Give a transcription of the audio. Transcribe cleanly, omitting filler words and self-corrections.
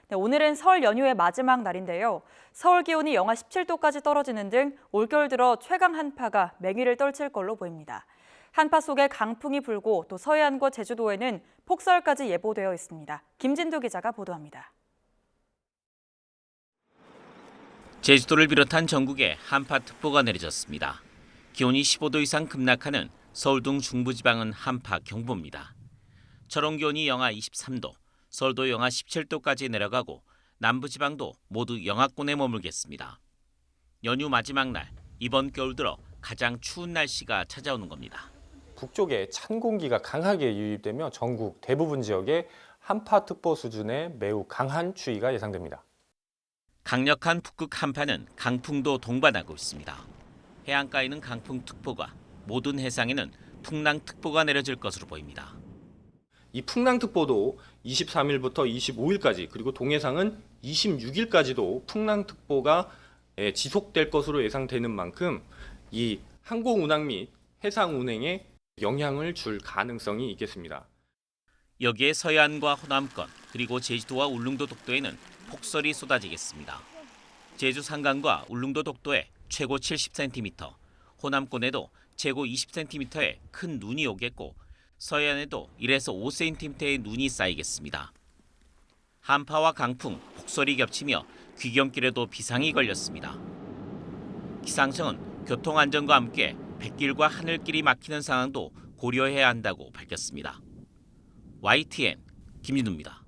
네, 오늘은 설 연휴의 마지막 날인데요. 서울 기온이 영하 17도까지 떨어지는 등 올겨울 들어 최강 한파가 맹위를 떨칠 걸로 보입니다. 한파 속에 강풍이 불고 또 서해안과 제주도에는 폭설까지 예보되어 있습니다. 김진두 기자가 보도합니다. 제주도를 비롯한 전국에 한파특보가 내려졌습니다. 기온이 15도 이상 급락하는 서울 등 중부지방은 한파경보입니다. 철원 기온이 영하 23도, 서울도 영하 17도까지 내려가고 남부지방도 모두 영하권에 머물겠습니다. 연휴 마지막 날, 이번 겨울 들어 가장 추운 날씨가 찾아오는 겁니다. 북쪽에 찬 공기가 강하게 유입되며 전국 대부분 지역에 한파특보 수준의 매우 강한 추위가 예상됩니다. 강력한 북극 한파는 강풍도 동반하고 있습니다. 해안가에는 강풍특보가, 모든 해상에는 풍랑특보가 내려질 것으로 보입니다. 이 풍랑특보도 23일부터 25일까지 그리고 동해상은 26일까지도 풍랑특보가 지속될 것으로 예상되는 만큼 이 항공운항 및 해상운행에 영향을 줄 가능성이 있겠습니다. 여기에 서해안과 호남권 그리고 제주도와 울릉도 독도에는 폭설이 쏟아지겠습니다. 제주 산간과 울릉도 독도에 최고 70cm, 호남권에도 최고 20cm의 큰 눈이 오겠고 서해안에도 1에서 5cm의 눈이 쌓이겠습니다. 한파와 강풍, 폭설이 겹치며 귀경길에도 비상이 걸렸습니다. 기상청은 교통안전과 함께 뱃길과 하늘길이 막히는 상황도 고려해야 한다고 밝혔습니다. YTN 김진우입니다.